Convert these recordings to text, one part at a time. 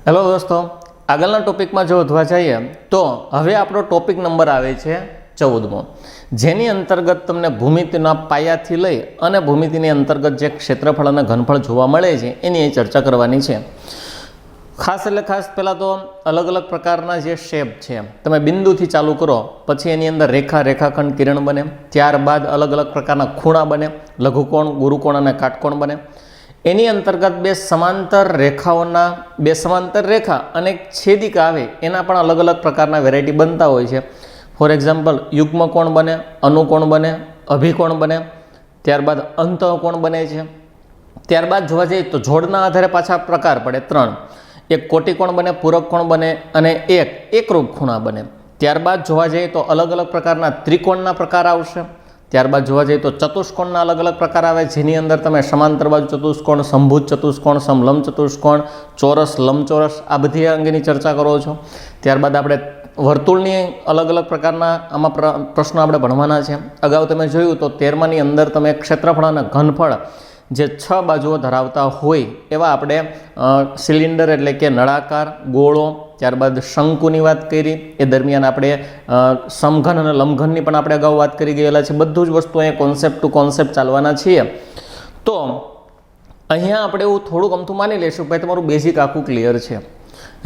Hello દોસ્તો, આગળના ટોપિકમાં જો વધવા જઈએ તો હવે આપણો ટોપિક નંબર આવે છે 14મો, જેની અંતર્ગત તમને ભૂમિતિના પાયાથી લઈ અને ભૂમિતિની અંતર્ગત જે ક્ષેત્રફળ અને ઘનફળ જોવા મળે છે એની ચર્ચા કરવાની છે. ખાસ પહેલાં તો અલગ અલગ પ્રકારના જે શેપ છે તમે બિંદુથી ચાલુ કરો, પછી એની અંદર રેખાખંડ કિરણ બને, ત્યારબાદ અલગ અલગ પ્રકારના ખૂણા બને, લઘુકોણ, ગુરુકોણ અને કાટકોણ બને. એની અંતર્ગત બે સમાંતર રેખા અને એક છેદિકા આવે એના પણ અલગ અલગ પ્રકારના વેરાયટી બનતા હોય છે. ફોર એક્ઝામ્પલ યુગ્મકોણ બને, અનુકોણ બને, અભિકોણ બને, ત્યારબાદ અંતઃકોણ બને છે. ત્યારબાદ જોવા જઈએ તો જોડના આધારે પાછા પ્રકાર પડે 3. એક કોટિકોણ બને, પૂરક કોણ બને અને એક એકરૂપ ખૂણા બને. ત્યારબાદ જોવા જઈએ તો અલગ અલગ પ્રકારના ત્રિકોણના પ્રકાર આવશે. ત્યારબાદ જોવા જઈએ તો ચતુષ્કોણના અલગ અલગ પ્રકાર આવે, જેની અંદર તમે સમાંતર બાજુ ચતુષ્કોણ, સમભુજ ચતુષ્કોણ, સમલંબ ચતુષ્કોણ, ચોરસ, લંબચોરસ આ બધી અંગેની ચર્ચા કરો છો. ત્યારબાદ આપણે વર્તુળની અલગ અલગ પ્રકારના આમાં પ્રશ્નો આપણે ભણવાના છે. અગાઉ તમે જોયું તો 13માની અંદર તમે ક્ષેત્રફળ અને ઘનફળ જે 6 બાજુઓ ધરાવતા હોય એવા આપણે સિલિન્ડર એટલે કે નળાકાર, ગોળો, ત્યારબાદ શંકુની વાત કરી. એ દરમિયાન આપણે સમઘન અને લંબઘનની પણ આપણે અગાઉ વાત કરી ગયેલા છે. બધું જ વસ્તુ અહીંયા કોન્સેપ્ટ ટુ કોન્સેપ્ટ ચાલવાના છીએ. તો અહીંયા આપણે એવું થોડુંક અમથું માની લઈશું ભાઈ તમારું બેઝિક આખું ક્લિયર છે.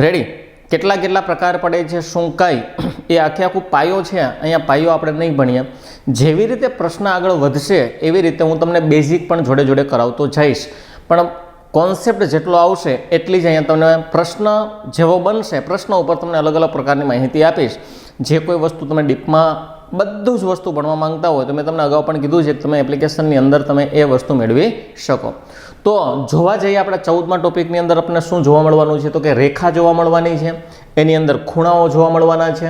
રેડી? કેટલા પ્રકાર પડે છે, શું કાંઈ એ આખું પાયો છે. અહીંયા પાયો આપણે નહીં ભણીએ. જેવી રીતે પ્રશ્ન આગળ વધશે એવી રીતે હું તમને બેઝિક પણ જોડે જોડે કરાવતો જઈશ, પણ કોન્સેપ્ટ જેટલો આવશે એટલી જ અહીંયા તમને પ્રશ્ન જેવો બનશે પ્રશ્ન ઉપર તમને અલગ અલગ પ્રકારની માહિતી આપીશ. જે કોઈ વસ્તુ તમે ડીપમાં બધું જ વસ્તુ ભણવા માંગતા હોય તો મેં તમને અગાઉ પણ કીધું છે કે તમે એપ્લિકેશનની અંદર તમે એ વસ્તુ મેળવી શકો. તો જોવા જઈએ આપણા 14મા ટોપિકની અંદર આપણને શું જોવા મળવાનું છે તો કે રેખા જોવા મળવાની છે, એની અંદર ખૂણાઓ જોવા મળવાના છે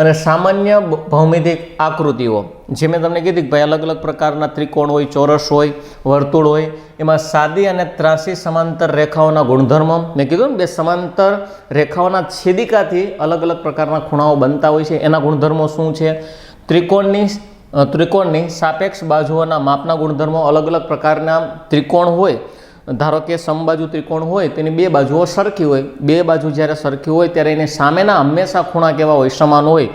અને સામાન્ય ભૌમિતિક આકૃતિઓ જે મેં તમને કીધી કે ભાઈ અલગ અલગ પ્રકારના ત્રિકોણ હોય, ચોરસ હોય, વર્તુળ હોય, એમાં સાદી અને ત્રાસી સમાંતર રેખાઓના ગુણધર્મો મેં કીધું ને, બે સમાંતર રેખાઓના છેદિકાથી અલગ અલગ પ્રકારના ખૂણાઓ બનતા હોય છે એના ગુણધર્મો શું છે. ત્રિકોણની સાપેક્ષ બાજુઓના માપના ગુણધર્મો, અલગ અલગ પ્રકારના ત્રિકોણ હોય, ધારો કે સમબાજુ ત્રિકોણ હોય તેની 2 બાજુઓ સરખી હોય, 2 બાજુ જ્યારે સરખી હોય ત્યારે એની સામેના હંમેશા ખૂણા કેવા હોય, સમાન હોય.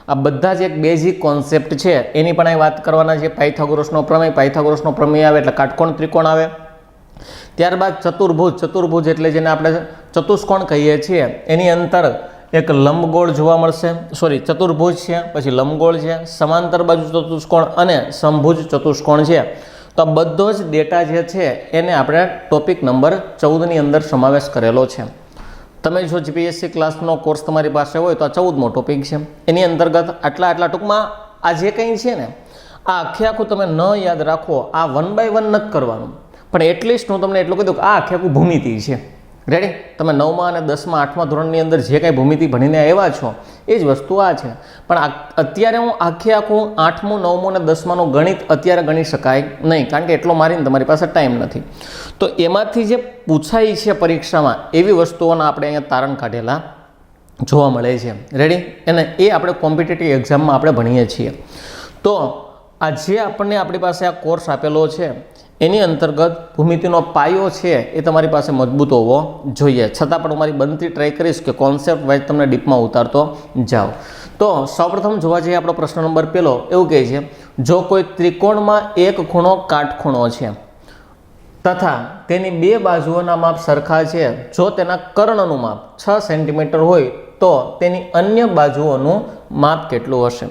આ બધા જ એક બેઝિક કોન્સેપ્ટ છે એની પણ અહીં વાત કરવાના છે. પાયથાગોરસનો પ્રમેય આવે એટલે કાટકોણ ત્રિકોણ આવે. ત્યારબાદ ચતુર્ભુજ એટલે જેને આપણે ચતુષ્કોણ કહીએ છીએ એની અંતર એક લંબગોળ જોવા મળશે, ચતુર્ભુજ છે, પછી લંબગોળ છે, સમાંતર બાજુ ચતુષ્કોણ અને સમભુજ ચતુષ્કોણ છે. તો આ બધો જ ડેટા જે છે એને આપણે ટોપિક નંબર 14ની અંદર સમાવેશ કરેલો છે. તમે જો જીપીએસસી ક્લાસનો કોર્સ તમારી પાસે હોય તો આ 14મો ટોપિક છે. એની અંતર્ગત આટલા ટૂંકમાં આ જે કંઈ છે ને આ આખું તમે ન યાદ રાખો, આ 1 by 1 નથી કરવાનું, પણ એટલીસ્ટ હું તમને એટલું કહી દઉં કે આ આખું ભૂમિતિ છે. રેડી? તમે 9મા અને 10મા 8મા ધોરણની અંદર જે કાંઈ ભૂમિતિ ભણીને આવ્યા છો એ જ વસ્તુ આ છે. પણ અત્યારે હું આખું 8મું, 9મું અને 10માનું ગણિત અત્યારે ગણી શકાય નહીં, કારણ કે એટલો મારીને તમારી પાસે ટાઈમ નથી. તો એમાંથી જે પૂછાય છે પરીક્ષામાં એવી વસ્તુઓના આપણે અહીંયા તારણ કાઢેલા જોવા મળે છે. રેડી? અને એ આપણે કોમ્પિટિટિવ એક્ઝામમાં આપણે ભણીએ છીએ. તો આ જે આપણને આપણી પાસે આ કોર્સ આપેલો છે એની અંતર્ગત ભૂમિતિનો પાયો છે એ તમારી પાસે મજબૂત હોવો જોઈએ. છતાં પણ હું મારી બનતી ટ્રાય કરીશ કે કોન્સેપ્ટ વાઇઝ તમને ડીપમાં ઉતારતો જાઓ. તો સૌપ્રથમ જોવા જઈએ આપણો પ્રશ્ન નંબર 1 એવું કહે છે, જો કોઈ ત્રિકોણમાં એક ખૂણો કાટખૂણો છે તથા તેની 2 બાજુઓના માપ સરખા છે, જો તેના કર્ણનું માપ 6 સેન્ટીમીટર હોય તો તેની અન્ય બાજુઓનું માપ કેટલું હશે?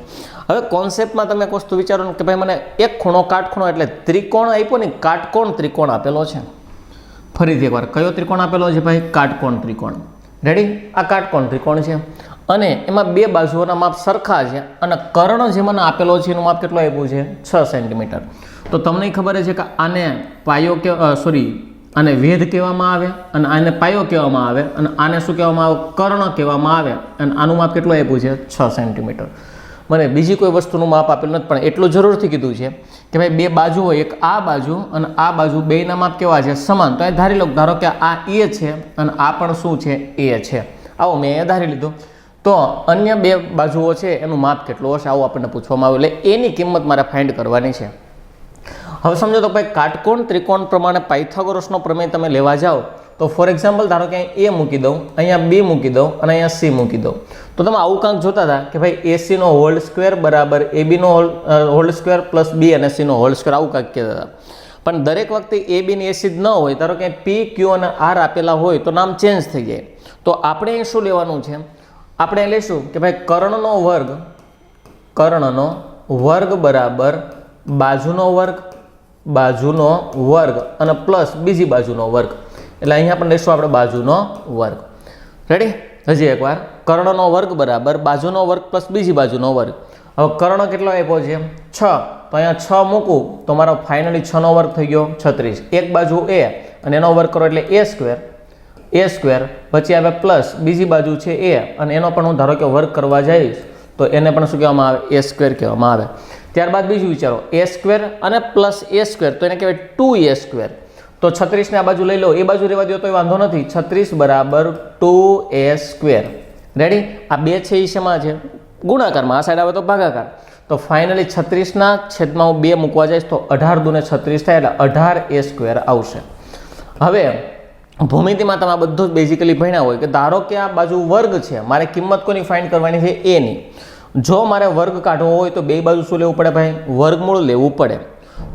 હવે કોન્સેપ્ટમાં તમે એક વસ્તુ વિચારો કે ભાઈ મને એક ખૂણો કાટખૂણો એટલે ત્રિકોણ આપ્યો ને, કાટકોણ ત્રિકોણ આપેલો છે. ફરીથી એકવાર કયો ત્રિકોણ આપેલો છે ભાઈ? કાટકોણ ત્રિકોણ. રેડી? આ કાટકોણ ત્રિકોણ છે અને એમાં 2 બાજુઓના માપ સરખા છે અને કર્ણ જે મને આપેલો છે એનું માપ કેટલું આપ્યું છે? 6 સેન્ટીમીટર. તો તમને ખબર છે કે આને પાયો આને વેધ કહેવામાં આવે અને આને પાયો કહેવામાં આવે અને આને શું કહેવામાં આવે? કર્ણ કહેવામાં આવે. અને આનું માપ કેટલું આપ્યું છે? 6 સેન્ટીમીટર. મને બીજી કોઈ વસ્તુનું માપ આપેલું નથી, પણ એટલું જરૂરથી કીધું છે કે ભાઈ 2 બાજુ હોય, એક આ બાજુ અને આ બાજુ, બેયના માપ કેવા છે? સમાન. તો અહીં ધારો કે આ એ છે અને આ પણ શું છે? એ છે. આવો મેં એ ધારી લીધું. તો અન્ય 2 બાજુઓ છે એનું માપ કેટલું હશે આવું આપણને પૂછવામાં આવ્યું, એટલે એની કિંમત મારે ફાઇન્ડ કરવાની છે. હવે સમજો તો ભાઈ કાટકોણ ત્રિકોણ પ્રમાણે પાયથાગોરસનો પ્રમેય તમે લેવા જાઓ તો ફોર એક્ઝામ્પલ ધારો કે અહીં એ મૂકી દઉં, અહીંયા બી મૂકી દઉં અને અહીંયા સી મૂકી દઉં. તો તમે આવું કાંક જોતા હતા કે ભાઈ એસીનો હોલ સ્ક્વેર બરાબર એબીનો હોલ સ્ક્વેર પ્લસ બી અને સીનો હોલ સ્ક્વેર, આવું કાંક કહેતા હતા. પણ દરેક વખતે એ બી ને એસી જ ન હોય, ધારો કે પી ક્યુ અને આર આપેલા હોય તો નામ ચેન્જ થઈ જાય. તો આપણે અહીં શું લેવાનું છે, આપણે લઈશું કે ભાઈ કર્ણનો વર્ગ બરાબર બાજુનો વર્ગ અને પ્લસ બીજી બાજુનો વર્ગ. એટલે અહીંયા પણ લઈશું આપણે બાજુનો વર્ગ. રેડી? હજી એકવાર, કર્ણનો વર્ગ બરાબર બાજુનો વર્ગ પ્લસ બીજી બાજુનો વર્ગ. હવે કર્ણ કેટલો આપ્યો છે? 6. તો અહીંયા 6 મૂકું તો મારો ફાઇનલી 6નો વર્ગ થઈ ગયો 36. એક બાજુ એ અને એનો વર્ગ કરો એટલે એ સ્ક્વેર પછી આવે પ્લસ બીજી બાજુ છે એ અને એનો પણ હું ધારો કે વર્ગ કરવા જઈશ તો એને પણ શું કહેવામાં આવે? એ સ્ક્વેર કહેવામાં આવે. ત્યારબાદ બીજું વિચારો, એ સ્ક્વેર અને પ્લસ એ સ્ક્વેર તો એને કહેવાય 2a સ્ક્વેર. તો 36 ને આ બાજુ લઈ લો, એ બાજુ રહેવા દો તો વાંધો નથી. 36 બરાબર 2a સ્ક્વેર. રેડી? આ બે છે એ શેમાં છે? ગુણાકારમાં. આ સાઈડ આવે તો ભાગાકાર. તો ફાઇનલી 36ના છેદમાં હું 2 મૂકવા જઈશ તો 18 દુને 36 થાય એટલે 18a સ્ક્વેર આવશે. હવે ભૂમિતિમાં તમે આ બધું જ બેઝિકલી ભણ્યા હોય કે ધારો કે આ બાજુ વર્ગ છે, મારે કિંમત કોની ફાઇન્ડ કરવાની છે? એની. જો મારે વર્ગ કાઢવો હોય તો બે બાજુ શું લેવું પડે ભાઈ? વર્ગમૂળ લેવું પડે.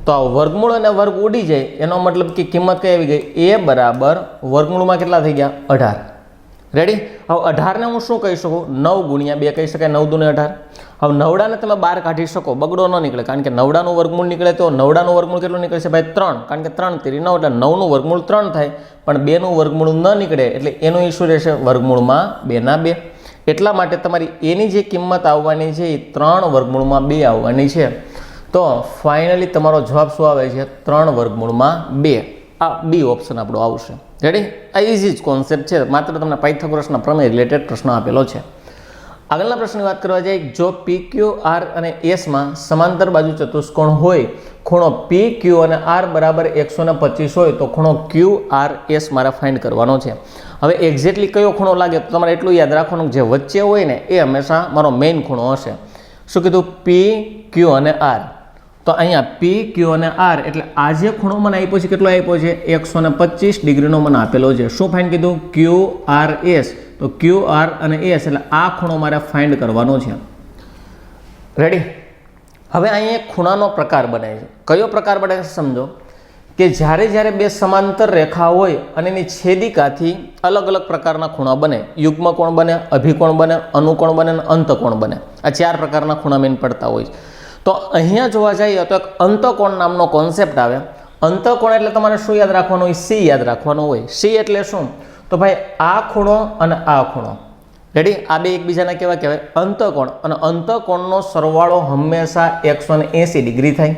તો આ વર્ગમૂળ અને વર્ગ ઉડી જાય એનો મતલબ કે કિંમત કઈ આવી ગઈ? એ બરાબર વર્ગમૂળમાં કેટલા થઈ ગયા? 18. રેડી? હવે 18 ને હું શું કહી શકું? 9 ગુણ્યા 2 કહી શકાય. 9 દુને 18. હવે 9 ને તમે 12 કાઢી શકો, બગડો ન નીકળે, કારણ કે 9નું વર્ગમૂળ નીકળે તો 9નું વર્ગમૂળ કેટલું નીકળે છે ભાઈ? 3. કારણ કે 3 3 9 એટલે 9નું વર્ગમૂળ 3 થાય, પણ 2નું વર્ગમૂળ ન નીકળે એટલે એનું ઇસ્યુ રહેશે વર્ગમૂળમાં 2/2. એટલા માટે તમારી એની જે કિંમત આવવાની છે એ 3 વર્ગમૂળમાં 2 આવવાની છે. તો ફાઇનલી તમારો જવાબ શું આવે છે? 3 વર્ગમૂળમાં 2. આ બી ઓપ્શન આપણો આવશે. રેડી? આ ઇઝી જ કોન્સેપ્ટ છે, માત્ર તમને પાયથાગોરસના પ્રમેય રિલેટેડ પ્રશ્ન આપેલો છે. આગળના પ્રશ્નની વાત કરવા જાય, જો પી ક્યુ આર અને એસમાં સમાંતર બાજુ ચતુષ્કોણ હોય, ખૂણો પી ક્યુ અને આર બરાબર 125 હોય તો ખૂણો ક્યુ આર એસ મારે ફાઇન્ડ કરવાનો છે. હવે એક્ઝેક્ટલી કયો ખૂણો લાગે તો તમારે એટલું યાદ રાખવાનું, જે વચ્ચે હોય ને એ હંમેશા મારો મેઇન ખૂણો હશે. શું કીધું? પી ક્યુ અને આર. તો અહીંયા પી ક્યુ અને આર એટલે આ જે ખૂણો મને આપ્યો છે કેટલો આપ્યો છે? 125 ડિગ્રીનો મને આપેલો છે. શું ફાઇન્ડ કીધું? Q R S. તો ક્યુ આર અને એસ એટલે આ ખૂણો મારે ફાઇન્ડ કરવાનો છે. રેડી? હવે અહીં એક ખૂણાનો પ્રકાર બને છે. કયો પ્રકાર બને છે સમજો, કે જ્યારે બે સમાંતર રેખા હોય અને એની છેદિકાથી અલગ અલગ પ્રકારના ખૂણા બને. યુગ્મ કોણ બને, અભિકોણ બને, અનુકોણ બને અને અંતકોણ બને. આ 4 પ્રકારના ખૂણા મેન પડતા હોય છે. તો અહીંયા જોવા જઈએ તો એક અંતકોણ નામનો કોન્સેપ્ટ આવે. અંતકોણ એટલે તમારે શું યાદ રાખવાનું હોય? સી યાદ રાખવાનું હોય. સી એટલે શું? તો ભાઈ આ ખૂણો અને આ ખૂણો. રેડી? આ બે એકબીજાના કેવા કહેવાય? અંતકોણ. અને અંતકોણનો સરવાળો હંમેશા 180 ડિગ્રી થાય.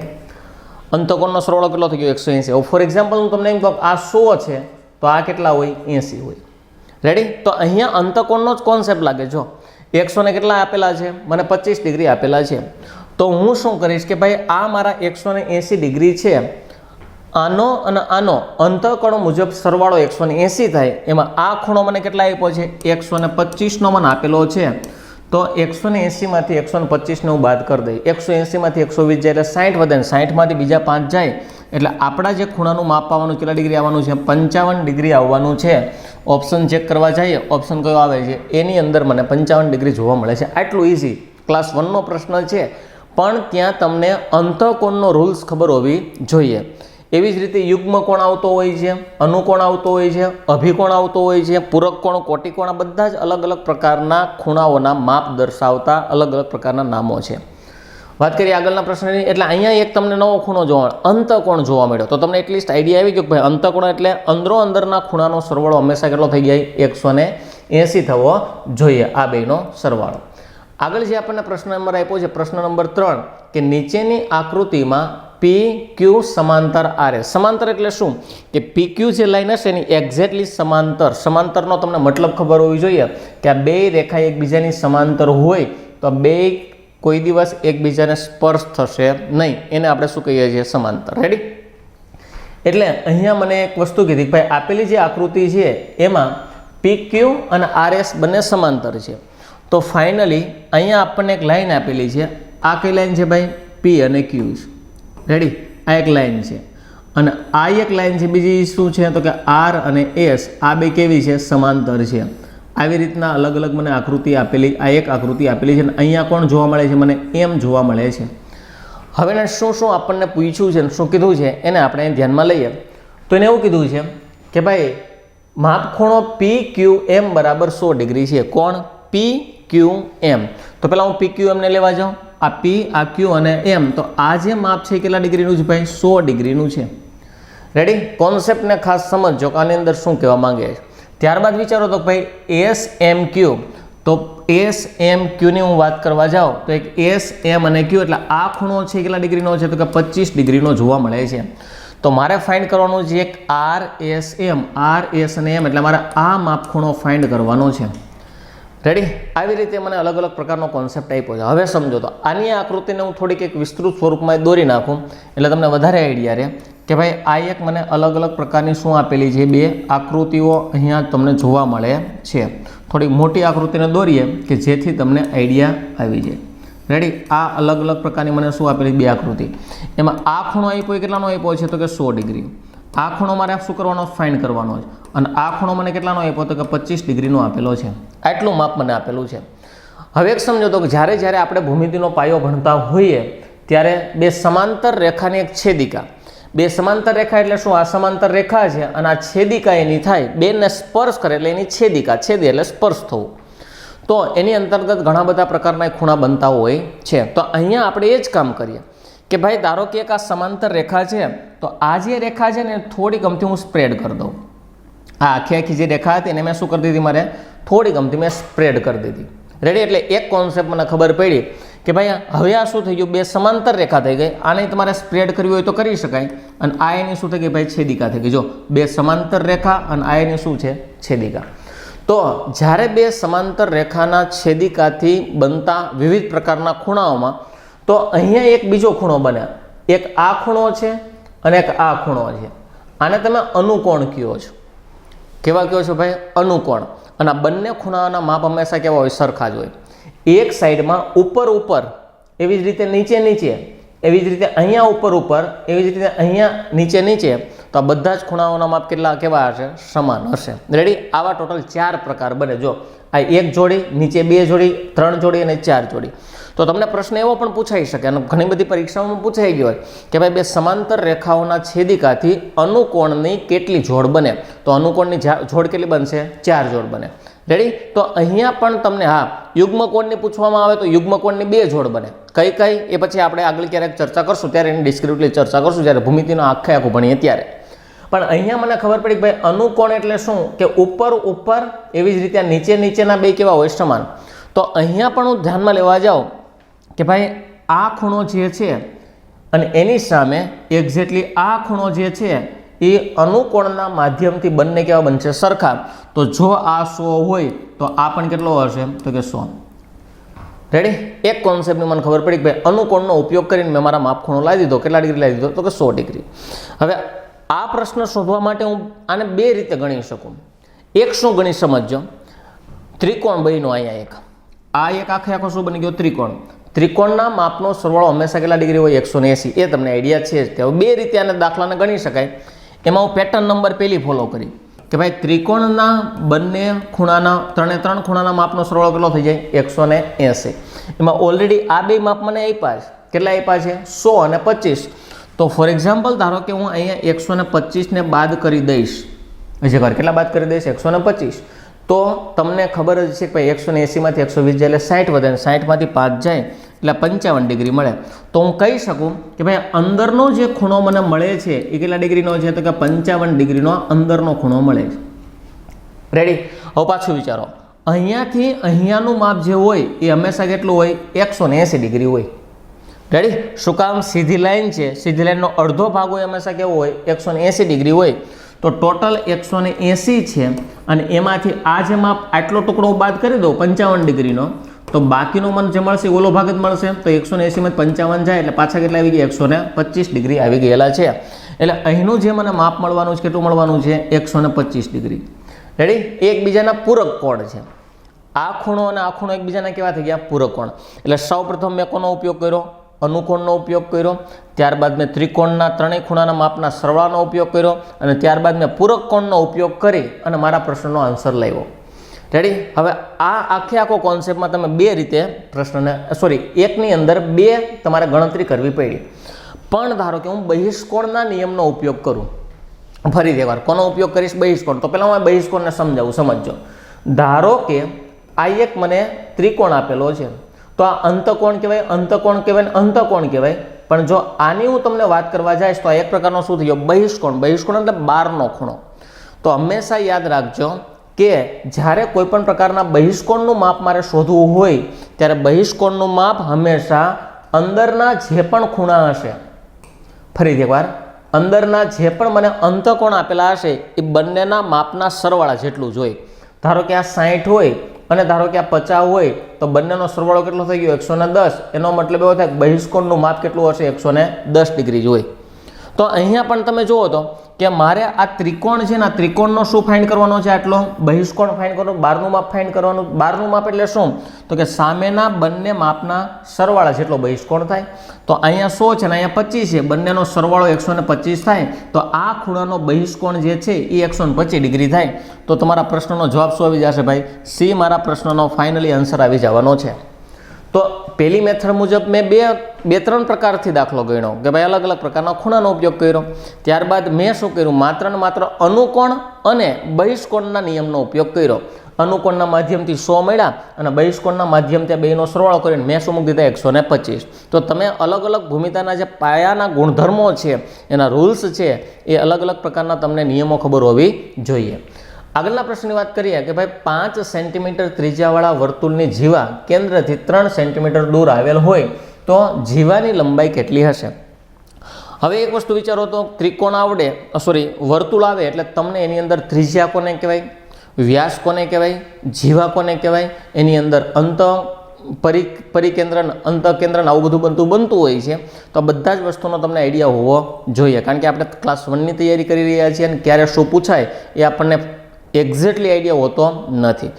અંતકોણનો સરવાળો કેટલો થઈ ગયો? 180. હવે ફોર એક્ઝામ્પલ હું તમને એમ કહું આ 100 છે તો આ કેટલા હોય? 80 હોય. રેડી? તો અહીંયા અંતકોણનો જ કોન્સેપ્ટ લાગે. જો 100 ને કેટલા આપેલા છે? મને 25 ડિગ્રી આપેલા છે. તો હું શું કરીશ કે ભાઈ આ મારા 180 ડિગ્રી છે, આનો અને આનો અંતકોણ મુજબ સરવાળો 180 થાય. એમાં આ ખૂણો મને કેટલા આપ્યો છે? 125નો મને આપેલો છે. તો 180માંથી 125ને હું બાદ કરી દઈ. 180માંથી 120 જાય એટલે 60 વધે. 60માંથી બીજા 5 જાય એટલે આપણા જે ખૂણાનું માપ આવવાનું કેટલા ડિગ્રી આવવાનું છે? 55 ડિગ્રી આવવાનું છે. ઓપ્શન ચેક કરવા જઈએ, ઓપ્શન કયો આવે છે? એની અંદર મને 55 ડિગ્રી જોવા મળે છે. આટલું ઇઝી. ક્લાસ 1નો પ્રશ્ન છે, પણ ત્યાં તમને અંતકોણનો રૂલ્સ ખબર હોવી જોઈએ. એવી જ રીતે યુગ્મ કોણ આવતો હોય છે, અનુકોણ આવતો હોય છે, અભિકોણ આવતો હોય છે, પૂરક કોણ, કોટિકોણ, આ બધા જ અલગ અલગ પ્રકારના ખૂણાઓના માપ દર્શાવતા અલગ અલગ પ્રકારના નામો છે. વાત કરીએ આગળના પ્રશ્નની, એટલે અહીંયા એક તમને નવો ખૂણો જોવા, અંતકોણ જોવા મળ્યો. તો તમને એટલીસ્ટ આઈડિયા આવી ગયો કે ભાઈ અંતકોણ એટલે અંદરના ખૂણાનો સરવાળો હંમેશા કેટલો થઈ જાય? 180 થવો જોઈએ, આ બેનો સરવાળો. આગળ જે આપણને પ્રશ્ન નંબર આપ્યો છે, પ્રશ્ન નંબર 3, કે નીચેની આકૃતિમાં પી ક્યુ સમાંતર આર એસ. સમાંતર એટલે શું? કે પી ક્યુ જે લાઈન હશે એની એક્ઝેક્ટલી સમાંતર. સમાંતરનો તમને મતલબ ખબર હોવી જોઈએ કે આ બે રેખા એકબીજાની સમાંતર હોય તો બે કોઈ દિવસ એકબીજાને સ્પર્શ થશે નહીં. એને આપણે શું કહીએ છીએ? સમાંતર. રેડી? એટલે અહીંયા મને એક વસ્તુ કીધી કે ભાઈ આપેલી જે આકૃતિ છે એમાં પી ક્યુ અને આર એસ બંને સમાંતર છે. તો ફાઇનલી અહીંયા આપણને એક લાઈન આપેલી છે. આ કઈ લાઈન છે ભાઈ? પી અને ક્યુ છે. રેડી? આ એક લાઈન છે અને આ એક લાઈન છે, બીજી શું છે તો કે આર અને એસ, આ બે કેવી છે? સમાંતર છે. આવી રીતના અલગ અલગ મને આકૃતિ આપેલી, આ એક આકૃતિ આપેલી છે અને અહીંયા કોણ જોવા મળે છે? મને એમ જોવા મળે છે. હવે એને શું શું આપણને પૂછ્યું છે, શું કીધું છે એને આપણે ધ્યાનમાં લઈએ. તો એને એવું કીધું છે કે ભાઈ માપખૂણો PQM બરાબર 100 ડિગ્રી છે. કોણ? PQM. તો પહેલાં હું PQM ને લેવા જાઉં, આ P, આ Q અને M. તો આ જે માપ છે કેટલા ડિગ્રીનું છે ભાઈ? 100 ડિગ્રીનું છે. રેડી? કોન્સેપ્ટને ખાસ સમજો કે આની અંદર શું કહેવા માંગે છે. ત્યારબાદ વિચારો તો ભાઈ SMQ. તો SMQની હું વાત કરવા જાઉં તો એક SM અને Q, એટલે આ ખૂણો છે કેટલા ડિગ્રીનો છે? તો કે 25 ડિગ્રીનો જોવા મળે છે. તો મારે ફાઇન્ડ કરવાનું છે એક RSM, RS અને M, એટલે મારે આ માપખૂણો ફાઇન્ડ કરવાનો છે. રેડી? આવી રીતે મને અલગ અલગ પ્રકારનો કોન્સેપ્ટ આપ્યો છે. હવે સમજો તો આની આકૃતિને હું થોડીક એક વિસ્તૃત સ્વરૂપમાં દોરી નાખું એટલે તમને વધારે આઈડિયા રહે કે ભાઈ આ એક મને અલગ અલગ પ્રકારની શું આપેલી છે? બે આકૃતિઓ અહીંયા તમને જોવા મળે છે. થોડી મોટી આકૃતિને દોરીએ કે જેથી તમને આઈડિયા આવી જાય. રેડી? આ અલગ અલગ પ્રકારની મને શું આપેલી? બે આકૃતિ. એમાં આ ખૂણો આપ્યો કેટલાનો આપ્યો છે? તો કે 100 ડિગ્રી. આ ખૂણો મારે શું કરવાનો? ફાઇન્ડ કરવાનો છે. અને આ ખૂણો મને કેટલાનો આપ્યો? તો કે 25 ડિગ્રીનો આપેલો છે. આટલું માપ મને આપેલું છે. હવે એક સમજો તો કે જ્યારે જ્યારે આપણે ભૂમિતિનો પાયો ભણતા હોઈએ ત્યારે બે સમાંતર રેખાની એક છેદિકા, બે સમાંતર રેખા એટલે શું? આ સમાંતર રેખા છે અને આ છેદિકા એની થાય, બેને સ્પર્શ કરે એટલે એની છેદિકા, છેદે એટલે સ્પર્શ થવું. તો એની અંતર્ગત ઘણા બધા પ્રકારના ખૂણા બનતા હોય છે. તો અહીંયા આપણે એ જ કામ કરીએ કે ભાઈ ધારો કે એક આ સમાંતર રેખા છે, તો આ જે રેખા છે ને થોડી ગમતી હું સ્પ્રેડ કરી દઉં. આ આખી આખી જે રેખા હતી એને મેં શું કરી દીધી? મારે થોડી ગમતી મેં સ્પ્રેડ કરી દીધી. રેડી? એટલે એક કોન્સેપ્ટ મને ખબર પડી કે ભાઈ હવે આ શું થઈ ગયું? બે સમાંતર રેખા થઈ ગઈ. આને તમારે સ્પ્રેડ કરવી હોય તો કરી શકાય. અને આ એની શું થઈ ગઈ ભાઈ? છેદિકા થઈ ગઈ. જો બે સમાંતર રેખા અને આ એની શું છે? છેદિકા. તો જ્યારે બે સમાંતર રેખાના છેદિકાથી બનતા વિવિધ પ્રકારના ખૂણાઓમાં તો અહીંયા એક બીજો ખૂણો બને. એક આ ખૂણો છે અને એક આ ખૂણો છે. આને તમે અનુકોણ કહો છો. કેવા કહો છો ભાઈ? અનુકોણ. અને આ બંને ખૂણાઓના માપ હંમેશા કેવા હોય? સરખા જ હોય. એક સાઈડમાં ઉપર ઉપર, એવી જ રીતે નીચે નીચે, એવી જ રીતે અહીંયા ઉપર ઉપર, એવી જ રીતે અહીંયા નીચે નીચે. તો આ બધા જ ખૂણાઓના માપ કેટલા કેવા હશે? સમાન હશે. રેડી? આવા ટોટલ 4 પ્રકાર બને. જો આ એક જોડી, નીચે 2 જોડી, 3 જોડી અને 4 જોડી. તો તમને પ્રશ્ન એવો પણ પૂછાઈ શકે અને ઘણી બધી પરીક્ષાઓમાં પૂછાઈ ગયો હોય કે ભાઈ બે સમાંતર રેખાઓના છેદિકાથી અનુકોણની કેટલી જોડ બને? તો અનુકોણની જોડ કેટલી બનશે? 4 જોડ બને. રેડી? તો અહીંયા પણ તમને યુગ્મકોણની પૂછવામાં આવે તો યુગ્મકોણની 2 જોડ બને. કઈ કઈ એ પછી આપણે આગળ ક્યારેક ચર્ચા કરશું, ત્યારે એની ડિસ્ક્રિપ્ટિવલી ચર્ચા કરશું જ્યારે ભૂમિતિનો આખું ભણીએ ત્યારે. પણ અહીંયા મને ખબર પડી કે ભાઈ અનુકોણ એટલે શું? કે ઉપર ઉપર, એવી જ રીતે નીચે નીચેના બે કેવા હોય? સમાન. તો અહીંયા પણ હું ધ્યાનમાં લેવા જાઉં કે ભાઈ આ ખૂણો જે છે અને એની સામે એક્ઝેક્ટલી આ ખૂણો જે છે એ અનુકોણના માધ્યમથી બંને કેવા બનશે? સરખા. તો જો આ 100 હોય તો આ પણ કેટલો હશે? તો કે 100. રેડી? એક કોન્સેપ્ટની મને ખબર પડી કે ભાઈ અનુકોણનો ઉપયોગ કરીને મેં મારા માપખૂણો લાવી દીધો. કેટલા ડિગ્રી લાવી દીધો? તો કે 100 ડિગ્રી. હવે આ પ્રશ્ન શોધવા માટે હું આને 2 રીતે ગણી શકું. એક શું ગણી સમજજો? ત્રિકોણ બન્યો અહીંયા એક. આ એક આખો શું બની ગયો? ત્રિકોણ. ત્રિકોણના માપનો સરવાળો હંમેશા કેટલા ડિગ્રી હોય? 180. એ તમને આઈડિયા છે જ. હવે 2 રીતે આને દાખલાને ગણી શકાય. એમાં હું પેટર્ન નંબર પહેલી ફોલો કરી કે ભાઈ ત્રિકોણના બંને ખૂણાના, 3 ખૂણાના માપનો સરવાળો કેટલો થઈ જાય? 180. એમાં ઓલરેડી આ બે માપ મને આપ્યા છે. કેટલા આપ્યા છે? 100 અને 25. તો ફોર એક્ઝામ્પલ ધારો કે હું અહીંયા 125 ને બાદ કરી દઈશ. કેટલા બાદ કરી દઈશ? 125. તો તમને ખબર જ છે કે ભાઈ 180માંથી 120 જાય એટલે 60 વધે, 60માંથી 5 જાય એટલે 55 ડિગ્રી મળે. તો હું કહી શકું કે ભાઈ અંદરનો જે ખૂણો મને મળે છે એ કેટલા ડિગ્રીનો છે? તો કે 55 ડિગ્રીનો અંદરનો ખૂણો મળે છે. રેડી? હવે પાછું વિચારો, અહીંયાથી અહીંયાનું માપ જે હોય એ હંમેશા કેટલું હોય? 180 ડિગ્રી હોય. રેડી? શું કામ? સીધી લાઈન છે, સીધી લાઈનનો અડધો ભાગ હોય હંમેશા કેવો હોય? 180 ડિગ્રી હોય. તો ટોટલ 180 છે અને એમાંથી આ જે માપ આટલો ટુકડો બાદ કરી દો 55 ડિગ્રીનો, તો બાકીનો મને જે મળશે ઓલો ભાગ જ મળશે. તો 180 માં 55 જાય એટલે પાછા કેટલા આવી ગયા? 125 ડિગ્રી આવી ગયેલા છે. એટલે અહીંનું જે મને માપ મળવાનું છે કેટલું મળવાનું છે? 125 ડિગ્રી. રેડી? એકબીજાના પૂરક કોણ છે. આ ખૂણો અને આ ખૂણો એકબીજાના કેવા થઈ ગયા? પૂરક કોણ. એટલે સૌપ્રથમ મેં કોનો ઉપયોગ કર્યો? અનુકોણનો ઉપયોગ કર્યો, ત્યારબાદ મેં ત્રિકોણના ત્રણેય ખૂણાના માપના સરવાળાનો ઉપયોગ કર્યો અને ત્યારબાદ મેં પૂરક કોણનો ઉપયોગ કરી અને મારા પ્રશ્નનો આન્સર લાવ્યો. રેડી? હવે આ આખો કોન્સેપ્ટમાં તમે બે રીતે પ્રશ્નને એકની અંદર બે તમારે ગણતરી કરવી પડી. પણ ધારો કે હું બહિષ્કોણના નિયમનો ઉપયોગ કરું, ફરીથી એકવાર કોનો ઉપયોગ કરીશ? બહિષ્કોણ. તો પહેલાં હું બહિષ્કોણને સમજાવું. સમજો. ધારો કે આ એક મને ત્રિકોણ આપેલો છે, તો આ અંતકોણ કહેવાય, અંતકોણ કહેવાય ને અંતકોણ કહેવાય. પણ જો આની હું તમને વાત કરવા જઈશ તો આ એક પ્રકારનો શું થઈ ગયો? બહિષ્કોણ. બહિષ્કોણ એટલે બહારનો ખૂણો. તો હંમેશા યાદ રાખજો કે જ્યારે કોઈ પણ પ્રકારના બહિષ્કોણનું માપ મારે શોધવું હોય ત્યારે બહિષ્કોણનું માપ હંમેશા અંદરના જે પણ ખૂણા હશે, ફરીથી એકવાર, અંદરના જે પણ મને અંતકોણ આપેલા હશે એ બંનેના માપના સરવાળા જેટલું જ હોય. ધારો કે આ 60 હોય અને ધારો કે આ 50 હોય તો બંનેનો સરવાળો કેટલો થઈ ગયો? 110. એનો મતલબ એવો થાય બહિષ્કોણનું માપ કેટલું હશે? 110 ડિગ્રી જ હોય. તો અહીંયા પણ તમે જુઓ તો કે મારે આ ત્રિકોણ છે ને, આ ત્રિકોણનો શું ફાઇન્ડ કરવાનો છે? આટલો બહિષ્કોણ ફાઇન્ડ કરવાનો, બહારનું માપ ફાઇન્ડ કરવાનું. બહારનું માપ એટલે શું? તો કે સામેના બંને માપના સરવાળા જેટલો બહિષ્કોણ થાય. તો અહીંયા 100 છે ને અહીંયા 25 છે, બંનેનો સરવાળો 125 થાય. તો આ ખૂણાનો બહિષ્કોણ જે છે એ 125 ડિગ્રી થાય. તો તમારા પ્રશ્નનો જવાબ શું આવી જશે ભાઈ? સી મારા પ્રશ્નનો ફાઇનલી આન્સર આવી જવાનો છે. તો પહેલી મેથડ મુજબ મેં બે ત્રણ પ્રકારથી દાખલો ગણ્યો કે ભાઈ અલગ અલગ પ્રકારના ખૂણાનો ઉપયોગ કર્યો. ત્યારબાદ મેં શું કર્યું? માત્ર ને માત્ર અનુકોણ અને બહિષ્કોણના નિયમનો ઉપયોગ કર્યો. અનુકોણના માધ્યમથી 100 મળ્યા અને બહિષ્કોણના માધ્યમથી બેનો સરવાળો કરીને મેં શું મૂકી દીધા? 125. તો તમે અલગ અલગ ભૂમિતિના જે પાયાના ગુણધર્મો છે, એના રૂલ્સ છે, એ અલગ અલગ પ્રકારના તમને નિયમો ખબર હોવી જોઈએ. આગળના પ્રશ્નની વાત કરીએ કે ભાઈ 5 સેન્ટીમીટર ત્રિજ્યાવાળા વર્તુળની જીવા કેન્દ્રથી 3 સેન્ટીમીટર દૂર આવેલ હોય તો જીવાની લંબાઈ કેટલી હશે? હવે એક વસ્તુ વિચારો તો ત્રિકોણ આવડે, વર્તુળ આવે એટલે તમને એની અંદર ત્રિજ્યા કોને કહેવાય, વ્યાસ કોને કહેવાય, જીવા કોને કહેવાય, એની અંદર અંત પરિકેન્દ્ર, અંતકેન્દ્ર આવું બધું બનતું હોય છે. તો બધા જ વસ્તુનો તમને આઈડિયા હોવો જોઈએ, કારણ કે આપણે ક્લાસ 1ની તૈયારી કરી રહ્યા છીએ અને ક્યારે શું પૂછાય એ આપણને એક્ઝેક્ટલી આઈડિયા હોતો નથી.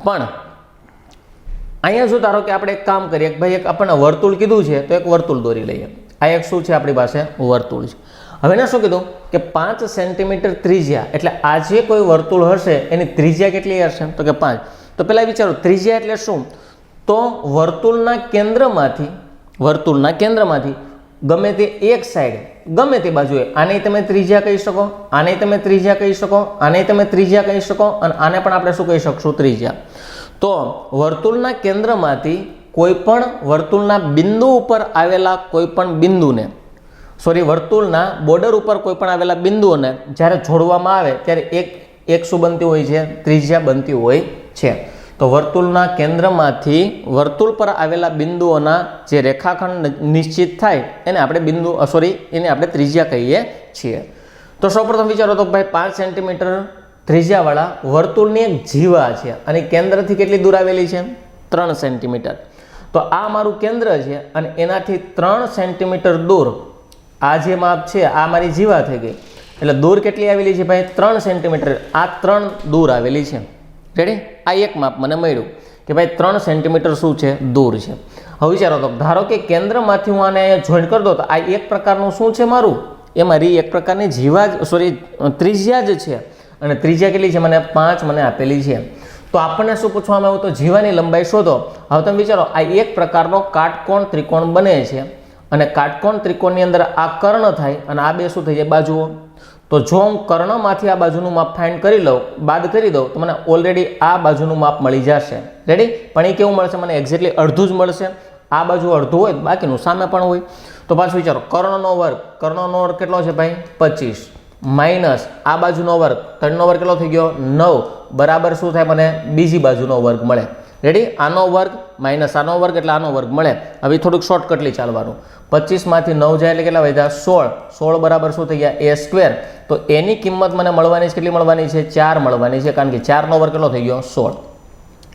પણ અહીંયા જો ધારો કે આપણે એક કામ કરીએ કે ભાઈ એક આપણને વર્તુળ કીધું છે તો એક વર્તુળ દોરી લઈએ. આ એક શું છે? આપણી પાસે વર્તુળ છે. હવે એને શું કીધું કે 5 સેન્ટીમીટર ત્રિજ્યા, એટલે આ જે કોઈ વર્તુળ હશે એની ત્રિજ્યા કેટલી હશે? તો કે 5. તો પહેલાં વિચારો ત્રિજ્યા એટલે શું? તો વર્તુળના કેન્દ્રમાંથી ગમે તે એક સાઈડ, ગમે તે બાજુએ, આને તમે ત્રિજ્યા કહી શકો, આને તમે ત્રિજ્યા કહી શકો, આને તમે ત્રિજ્યા કહી શકો અને આને પણ આપણે શું કહી શકશું? ત્રિજ્યા. તો વર્તુળના કેન્દ્રમાંથી કોઈ પણ વર્તુળના બિંદુ ઉપર આવેલા કોઈ પણ બિંદુને, વર્તુળના બોર્ડર ઉપર કોઈ પણ આવેલા બિંદુઓને જ્યારે જોડવામાં આવે ત્યારે એક શું બનતી હોય છે? ત્રિજ્યા બનતી હોય છે. તો વર્તુળના કેન્દ્રમાંથી વર્તુળ પર આવેલા બિંદુઓના જે રેખાખંડ નિશ્ચિત થાય એને આપણે એને આપણે ત્રિજ્યા કહીએ છીએ. તો સૌપ્રથમ વિચારો તો ભાઈ 5 સેન્ટીમીટર ત્રિજ્યાવાળા વર્તુળની એક જીવા છે અને કેન્દ્રથી કેટલી દૂર આવેલી છે? 3 સેન્ટીમીટર. તો આ મારું કેન્દ્ર છે અને એનાથી 3 સેન્ટીમીટર દૂર આ જે માપ છે આ મારી જીવા થઈ ગઈ. એટલે દૂર કેટલી આવેલી છે ભાઈ? 3 સેન્ટીમીટર. આ 3 દૂર આવેલી છે. રેડી? આ એક માપ મને મળ્યું કે ભાઈ 3 સેન્ટીમીટર શું છે? દૂર છે. હવે વિચારો તો ધારો કે કેન્દ્રમાંથી હું આને અહીંયા જોઈન્ટ કરી દો તો આ એક પ્રકારનું શું છે મારું? એ મારી એક પ્રકારની જીવા ત્રિજ્યા જ છે. અને ત્રિજ્યા કેટલી છે? મને 5 મને આપેલી છે. તો આપણને શું પૂછવામાં આવ્યું? તો જીવાની લંબાઈ શોધો. હવે તમે વિચારો આ એક પ્રકારનો કાટકોણ ત્રિકોણ બને છે અને કાટકોણ ત્રિકોણની અંદર આ કર્ણ થાય અને આ બે શું થઈ જાય? બાજુઓ. તો જો હું કર્ણમાંથી આ બાજુનું માપ ફાઇન્ડ કરી લઉં, બાદ કરી દઉં તો મને ઓલરેડી આ બાજુનું માપ મળી જશે. રેડી? પણ એ કેવું મળશે? મને એક્ઝેક્ટલી અડધું જ મળશે. આ બાજુ અડધું હોય, બાકીનું સામે પણ હોય. તો પાછું વિચારો, કર્ણનો વર્ગ કેટલો છે ભાઈ? 25 માઇનસ આ બાજુનો વર્ગ, 3નો વર્ગ કેટલો થઈ ગયો? 9 બરાબર શું થાય? મને બીજી બાજુનો વર્ગ મળે. રેડી? આનો વર્ગ માઇનસ આનો વર્ગ એટલે આનો વર્ગ મળે. હવે થોડુંક શોર્ટકટલી ચાલવાનું. 25માંથી 9 જાય એટલે કેટલા વધ્યા? 16. 16 બરાબર શું થઈ ગયા? a². તો એની કિંમત મને મળવાની છે કેટલી મળવાની છે? 4 મળવાની છે, કારણ કે 4નો વર્ગ કેટલો થઈ ગયો? 16.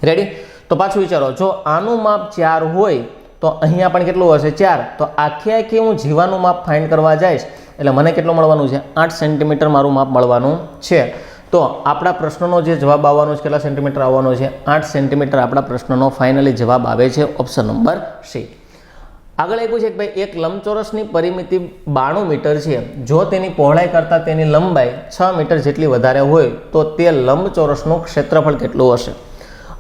રેડી? તો પાછું વિચારો, જો આનું માપ 4 હોય તો અહીંયા પણ કેટલું હશે? 4. તો આખી હું જીવાનું માપ ફાઇન્ડ કરવા જઈશ એટલે મને કેટલું મળવાનું છે? 8 સેન્ટીમીટર મારું માપ મળવાનું છે. તો આપણા પ્રશ્નનો જે જવાબ આવવાનો છે કેટલા સેન્ટીમીટર આવવાનો છે? 8 સેન્ટીમીટર આપણા પ્રશ્નનો ફાઇનલી જવાબ આવે છે. Option number C. આગળ આપ્યું છે કે ભાઈ એક લંબચોરસની પરિમિતિ 92 મીટર છે, જો તેની પહોળાઈ કરતાં તેની લંબાઈ 6 મીટર જેટલી વધારે હોય તો તે લંબચોરસનું ક્ષેત્રફળ કેટલું હશે?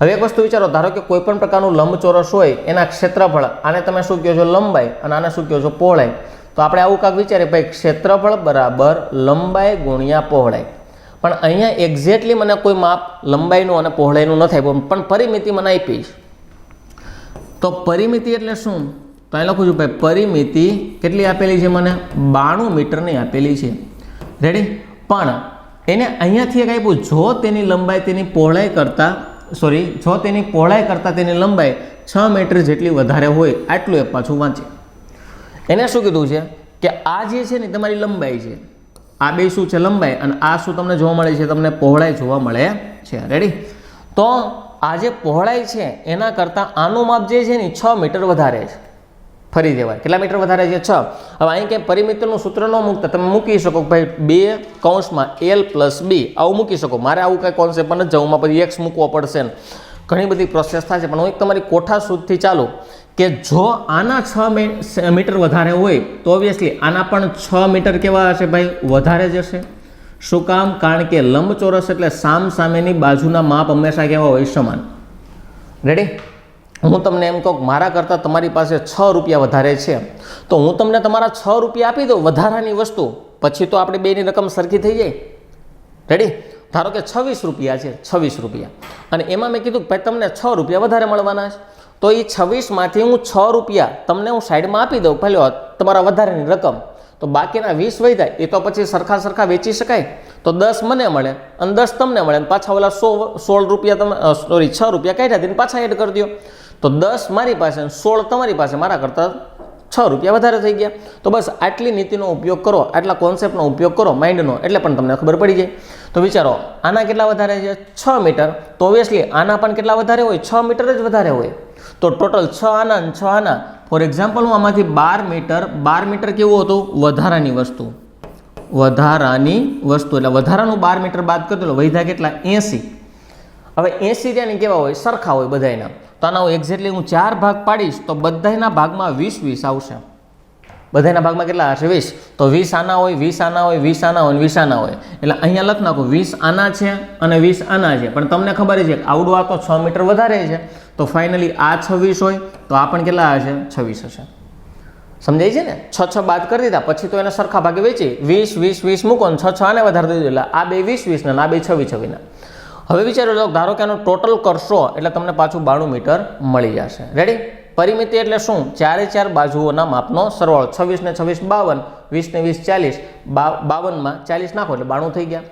હવે એક વસ્તુ વિચારો, ધારો કે કોઈ પણ પ્રકારનું લંબચોરસ હોય એના ક્ષેત્રફળ, આને તમે શું કહો છો લંબાઈ અને આને શું કહો છો પહોળાઈ, તો આપણે આવું કાંઈક વિચારીએ ભાઈ ક્ષેત્રફળ બરાબર લંબાઈ ગુણ્યા પહોળાઈ. પણ અહીંયા એક્ઝેક્ટલી મને કોઈ માપ લંબાઈનું અને પહોળાઈનું ન થાય, પણ પરિમિતિ મને આપી છે. તો પરિમિતિ એટલે શું? તો અહીં લખું છું ભાઈ પરિમિતિ કેટલી આપેલી છે મને? 92 મીટરની આપેલી છે. રેડી? પણ એને અહીંયાથી એક આપ્યું, જો તેની લંબાઈ તેની પહોળાઈ કરતાં જો તેની પહોળાઈ કરતાં તેની લંબાઈ 6 મીટર જેટલી વધારે હોય, આટલું એક પાછું વાંચે. એને શું કીધું છે કે આ જે છે ને તમારી લંબાઈ છે, આ બે શું છે લંબાઈ, અને આ શું તમને જોવા મળે છે? તમને પહોળાઈ જોવા મળે છે. રેડી? તો આ જે પહોળાઈ છે એના કરતાં આનું માપ જે છે ને 6 મીટર વધારે છે. ફરી દેવાય, કેટલા મીટર વધારે છે? 6. હવે અહીં કંઈ પરિમિતિનું સૂત્ર ન મૂકતા તમે મૂકી શકો ભાઈ 2 કૌંસમાં L + B આવું મૂકી શકો. મારે આવું કંઈ કોન્સેપ્ટ નથી જવું, પછી x મૂકવો પડશે ને ઘણી બધી પ્રોસેસ થાય છે. પણ હું એક તમારી કોઠા સૂત્રથી ચાલુ કે જો આના 6 મીટર વધારે હોય તો ઓબ્વિયસલી આના પણ 6 મીટર કેવા હશે ભાઈ? વધારે જ હશે. શું કામ? કારણ કે લંબચોરસ એટલે સામસામેની બાજુના માપ હંમેશા કેવા હોય? સમાન. રેડી? હું તમને એમ કહું મારા કરતાં તમારી પાસે 6 રૂપિયા વધારે છે, તો હું તમને તમારા 6 રૂપિયા આપી દઉં વધારાની વસ્તુ, પછી તો આપણે બેની રકમ સરખી થઈ જાય. રેડી? ધારો કે 26 રૂપિયા છે, 26 રૂપિયા, અને એમાં મેં કીધું ભાઈ તમને 6 રૂપિયા વધારે મળવાના છે, તો એ 26માંથી હું 6 રૂપિયા તમને હું સાઈડમાં આપી દઉં, ભલે તમારા વધારાની રકમ, તો બાકીના 20 વહી જાય એ તો પછી સરખા વેચી શકાય. તો 10 મને મળે અને 10 તમને મળે, અને પાછા ઓલા 16 રૂપિયા તમે 6 રૂપિયા કાઢ્યા તેને પાછા એડ કરી દો, તો 10 મારી પાસે 16 તમારી પાસે, મારા કરતાં 6 રૂપિયા વધારે થઈ ગયા. તો બસ આટલી નીતિનો ઉપયોગ કરો, આટલા કોન્સેપ્ટનો ઉપયોગ કરો માઇન્ડનો, એટલે પણ તમને ખબર પડી જાય. તો વિચારો આના કેટલા વધારે છે? 6 મીટર. તો ઓબ્વિયસલી આના પણ કેટલા વધારે હોય? 6 મીટર જ વધારે હોય. તો ટોટલ 6 આના અને 6 આના. ફોર એક્ઝામ્પલ હું આમાંથી 12 મીટર કેવું હતું? વધારાની વસ્તુ. એટલે વધારાનું 12 મીટર બાદ કરતો વધ્યા કેટલા? 80. હવે 80 ત્યાંની કેવા હોય? સરખા હોય બધાયના. તો આના એક્ઝેક્ટલી હું 4 ભાગ પાડીશ તો બધાના ભાગમાં 20 આવશે. બધાના ભાગમાં કેટલા હશે? 20. તો 20 આના હોય, 20 આના હોય, 20 આના હોય, 20 આના હોય. એટલે અહીંયા લખ નાખો 20 આના છે અને 20 આના છે. પણ તમને ખબર છે કે આવડું આ તો 6 મીટર વધારે છે, તો ફાઇનલી આ 26 હોય તો આ પણ કેટલા હશે? 26 હશે. સમજાય છે ને? 6 બાદ કરી દીધા, પછી તો એને સરખા ભાગે વેચી 20 મૂકો ને 6 આને વધારે દઈ દો, એટલે આ બે 20 ને આ બે 26 ના. હવે વિચારો લો, ધારો કે આનો ટોટલ કરશો એટલે તમને પાછું 92 મીટર મળી જશે. રેડી? પરિમિતિ એટલે શું? 4 બાજુઓના માપનો સરવાળો. 26 ને 26 52, 20 ને 20 40, 52માં 40 નાખો એટલે 92 થઈ ગયા.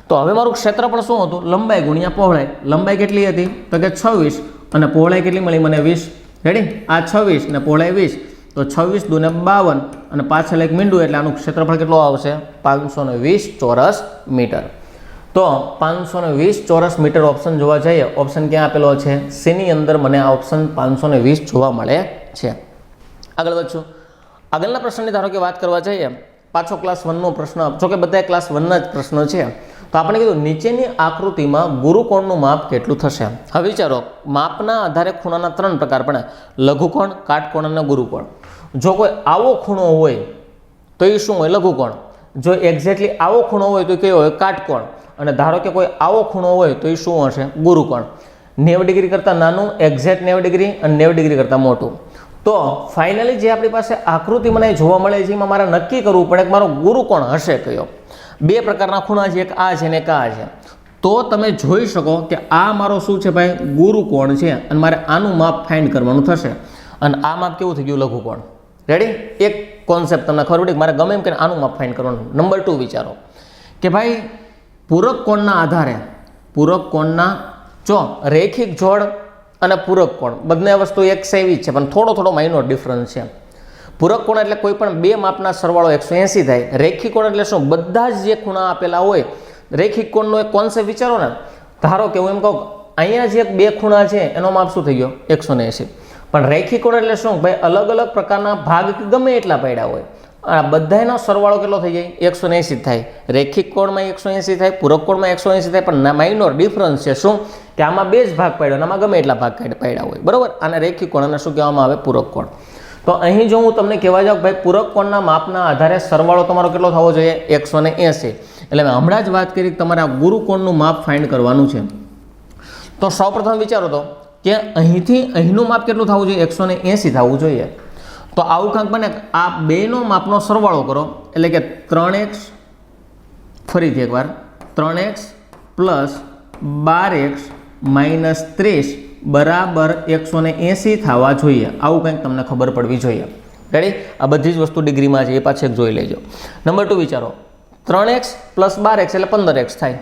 તો હવે મારું ક્ષેત્રફળ શું હતું? લંબાઈ ગુણ્યા પહોળાઈ. લંબાઈ કેટલી હતી? તો કે 26, અને પહોળાઈ કેટલી મળી મને? 20. રેડી? આ 26 ને પહોળાઈ 20, તો 26 દુને 52, અને પાછળ એક મીંડું, એટલે આનું ક્ષેત્રફળ કેટલું આવશે? 520 ચોરસ મીટર. તો 520 ચોરસ મીટર ઓપ્શન જોવા જઈએ, ઓપ્શન ક્યાં આપેલો છે? શેની અંદર મને આ ઓપ્શન 520 જોવા મળે છે? આગળ વધશું. આગળના પ્રશ્નની ધારો કે વાત કરવા જઈએ, પાછો ક્લાસ 1નો પ્રશ્ન, જો કે બધા ક્લાસ 1ના જ પ્રશ્નો છે. તો આપણે કીધું નીચેની આકૃતિમાં ગુરુકોણનું માપ કેટલું થશે? હવે વિચારો, માપના આધારે ખૂણાના 3 પ્રકાર પડે: લઘુકોણ, કાટકોણ અને ગુરુકોણ. જો કોઈ આવો ખૂણો હોય તો એ શું હોય? લઘુકોણ. જો એક્ઝેક્ટલી આવો ખૂણો હોય તો કયો હોય? કાટકોણ. અને ધારો કે કોઈ આવો ખૂણો હોય તો એ શું હશે? ગુરુકોણ. 90 ડિગ્રી કરતાં નાનું, એક્ઝેક્ટ 90 ડિગ્રી, અને 90 ડિગ્રી કરતાં મોટું. તો ફાઇનલી જે આપણી પાસે આકૃતિ મને જોવા મળે છે એમાં મારે નક્કી કરવું પડે કે મારો ગુરુકોણ હશે કયો. 2 પ્રકારના ખૂણા છે, એક આ છે ને એક આ છે. તો તમે જોઈ શકો કે આ મારો શું છે ભાઈ? ગુરુકોણ છે, અને મારે આનું માપ ફાઇન્ડ કરવાનું થશે. અને આ માપ કેવું થઈ ગયું? લઘુકોણ. રેડી? એક કોન્સેપ્ટ તમને ખબર પડી, મારે ગમે એમ કરીને આનું માપ ફાઇન્ડ કરવાનું. નંબર 2 વિચારો કે ભાઈ પૂરક કોણના આધારે, પૂરક કોણના રેખિક જોડ અને પૂરક કોણ બંને વસ્તુ એક સેવી છે, પણ થોડો માઇનોર ડિફરન્સ છે. પૂરક કોણ એટલે કોઈ પણ 2 માપના સરવાળો 180 થાય. રેખિક કોણ એટલે શું? બધા જ જે ખૂણા આપેલા હોય. રેખિક કોણનો એક કોન્સેપ્ટ વિચારો ને, ધારો કે હું એમ કહું અહીંયા જે 2 ખૂણા છે એનો માપ શું થઈ ગયો? 180. પણ રેખિક કોણ એટલે શું ભાઈ? અલગ અલગ પ્રકારના ભાગ ગમે એટલા પડ્યા હોય, આ બધાનો સરવાળો કેટલો થઈ જાય? 180 થાય. રેખિક કોણમાં 180 થાય, પૂરક કોણમાં 180 થાય, પણ માઇનોર ડિફરન્સ છે. શું કે આમાં 2 જ ભાગ પાડ્યો, આમાં ગમે એટલા ભાગ પાડ્યા હોય, બરોબર? આને રેખિક કોણ અને શું કહેવામાં આવે? પૂરક કોણ. તો અહીં જો હું તમને કહેવા જાઉં ભાઈ પૂરક કોણના માપના આધારે સરવાળો તમારો કેટલો થવો જોઈએ 180. એટલે મેં હમણાં જ વાત કરી કે તમારે આ ગુરુકોણનું માપ ફાઇન્ડ કરવાનું છે. તો સૌપ્રથમ વિચારો તો કે અહીંથી અહીંનું માપ કેટલું થવું જોઈએ 180 થવું જોઈએ. તો આવું કાંઈક બને આ બેનો માપનો સરવાળો કરો એટલે કે 3x ફરીથી એકવાર 3x પ્લસ 12x માઇનસ 30 બરાબર 180 થવા જોઈએ. આવું કંઈક તમને ખબર પડવી જોઈએ. રેડી? આ બધી જ વસ્તુ ડિગ્રીમાં છે, એ પાછળ જોઈ લેજો. નંબર 2 વિચારો 3x પ્લસ 12x એટલે 15x થાય.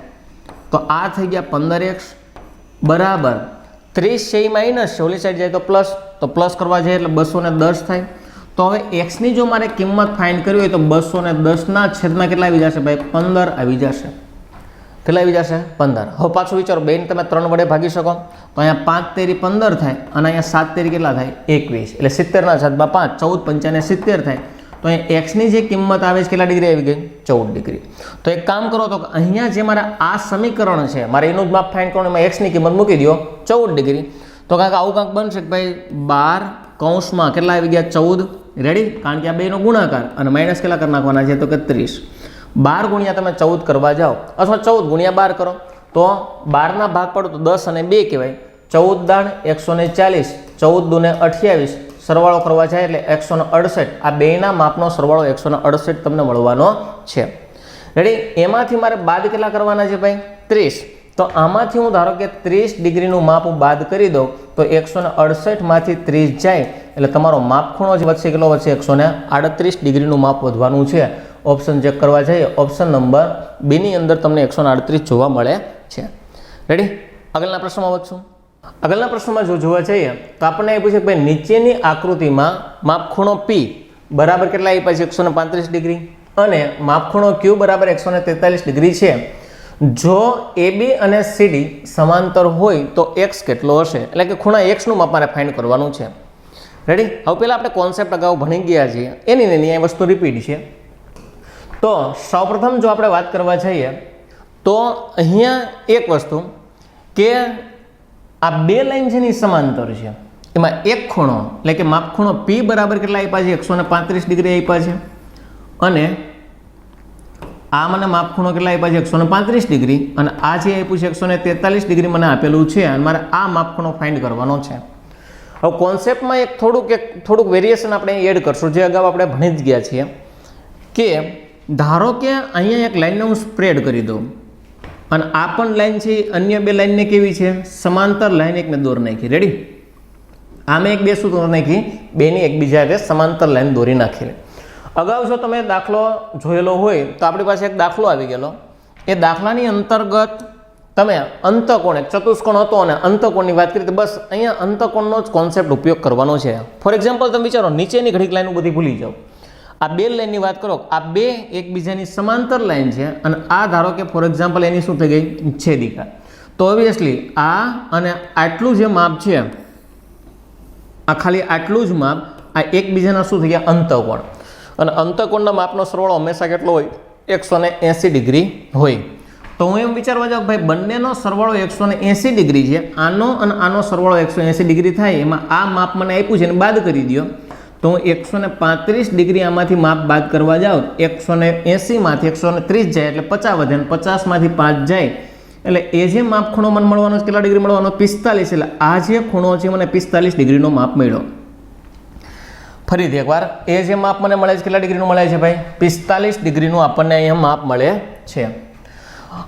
તો આ થઈ ગયા 15x બરાબર 30 છે એ માઇનસ છે, ઓલી સાઈડ જાય તો પ્લસ, તો પ્લસ કરવા જાય એટલે 210 થાય. તો હવે એક્સની જો મારે કિંમત ફાઇન્ડ કરવી હોય તો 210ના છેદમાં કેટલા આવી જશે ભાઈ? 15 આવી જશે. કેટલા આવી જશે? 15. હવે પાછું વિચારો, બેને તમે 3 વડે ભાગી શકો તો અહીંયા 5 તેરી 15 થાય અને અહીંયા 7 તેરી કેટલા થાય? 21. એટલે 70ના છેદમાં 5, 14 પંચાને 70 થાય. તો અહીંયા એક્સની જે કિંમત આવે છે કેટલા ડિગ્રી આવી ગઈ? 14 ડિગ્રી. તો એક કામ કરો તો અહીંયા જે મારા આ સમીકરણ છે મારે એનું જ માપ ફાઇન્ડ કરવાનું, એમાં એક્સની કિંમત મૂકી દો 14 ડિગ્રી. તો કાંઈક આવું કાંઈક બનશે કે ભાઈ 12 કૌંસમાં કેટલા આવી ગયા? 14. રેડી? કારણ કે આ બેનો ગુણાકાર અને માઇનસ કેટલા કરી નાખવાના છે? તો કે 30. 12 ગુણ્યા તમે 14 કરવા જાઓ અથવા 14 ગુણ્યા 12 કરો તો 12ના ભાગ પડો તો 10 અને 2 કહેવાય. 14 દાણ 140, 14 દૂને 28, સરવાળો કરવા જાય એટલે 168. આ બેના માપનો સરવાળો 168 તમને મળવાનો છે. રેડી? એમાંથી મારે બાદ કેટલા કરવાના છે ભાઈ? 30. તો આમાંથી હું ધારો કે 30 ડિગ્રીનું માપ હું બાદ કરી દઉં તો 168માંથી 30 જાય એટલે તમારો માપ ખૂણો જે વધશે કેટલો વધશે? 138 ડિગ્રીનું માપ વધવાનું છે. ઓપ્શન ચેક કરવા જઈએ, ઓપ્શન નંબર બીની અંદર તમને 138 જોવા મળે છે. રેડી? આગળના પ્રશ્નમાં વધશું. આગળના પ્રશ્નમાં જો જોવા જઈએ તો આપણને એ પૂછે કે ભાઈ નીચેની આકૃતિમાં માપ ખૂણો P બરાબર કેટલા આપ્યા છે? 135 ડિગ્રી અને માપ ખૂણો Q બરાબર 143 ડિગ્રી છે. જો AB અને CD સમાંતર હોય તો x કેટલો હશે? એટલે કે ખૂણા x નું માપ મારે ફાઇન્ડ કરવાનું છે. રેડી? હવે પહેલાં આપણે કોન્સેપ્ટ અગાઉ ભણી ગયા છીએ, એની આ વસ્તુ રિપીટ છે. તો સૌપ્રથમ જો આપણે વાત કરવા જઈએ તો અહીંયા એક વસ્તુ કે આ બે લાઈન જેની સમાંતર છે એમાં એક ખૂણો એટલે કે માપ ખૂણો P બરાબર કેટલા આપ્યા છે? 135 ડિગ્રી આપ્યા છે અને આ મને માપ ખૂણો કેટલા આપ્યા છે? 135 ડિગ્રી અને આ જે આપ્યું છે 143 ડિગ્રી મને આપેલું છે અને મારે આ માપ ખૂણો ફાઇન્ડ કરવાનો છે. હવે કોન્સેપ્ટમાં એક થોડુંક વેરિએશન આપણે એડ કરશું જે અગાઉ આપણે ભણી જ ગયા છીએ કે ધારો કે અહીંયા એક લાઈનને હું સ્પ્રેડ કરી દઉં અને આ પણ લાઈન છે અન્ય બે લાઈનને કેવી છે? સમાંતર લાઈન એકને દોર નાખી. રેડી? આમે એક બે શું દોર નાખી? બેની એકબીજા સમાંતર લાઈન દોરી નાખી. અગાઉ જો તમે દાખલો જોયેલો હોય તો આપણી પાસે એક દાખલો આવી ગયેલો. એ દાખલાની અંતર્ગત તમે અંતકોણ એક ચતુષ્કોણ હતો અને અંતકોણની વાત કરી તો બસ અહીંયા અંતકોણનો જ કોન્સેપ્ટ ઉપયોગ કરવાનો છે. ફોર એક્ઝામ્પલ તમે વિચારો નીચેની ઘડીક લાઈન બધી ભૂલી જાઓ. આ બે લાઈનની વાત કરો, આ બે એકબીજાની સમાંતર લાઈન છે અને આ ધારો કે ફોર એક્ઝામ્પલ એની શું થઈ ગઈ? છેદિકા. તો ઓબ્વિયસલી આ અને આટલું જે માપ છે આ ખાલી આટલું જ માપ આ એકબીજાના શું થઈ ગયા? અંતકોણ. અને અંતકોણના માપનો સરવાળો હંમેશા કેટલો હોય? 180 ડિગ્રી હોય. તો હું એમ વિચારવા જાઉં ભાઈ બંનેનો સરવાળો 180 ડિગ્રી છે, આનો અને આનો સરવાળો 180 ડિગ્રી થાય, એમાં આ માપ મને આપ્યું છે એને બાદ કરી દો તો હું 135 ડિગ્રી આમાંથી માપ બાદ કરવા જાઉં 180માંથી 130 જાય એટલે 50 વધે અને 50માંથી 5 જાય એટલે એ જે માપ ખૂણો મને મળવાનો કેટલા ડિગ્રી મળવાનો? 45. એટલે આ જે ખૂણો છે મને 45 ડિગ્રીનો માપ મળ્યો. ફરીથી એકવાર એ જે માપ મને મળે છે કેટલા ડિગ્રીનું મળે છે ભાઈ? 45 ડિગ્રીનું આપણને અહીંયા માપ મળે છે.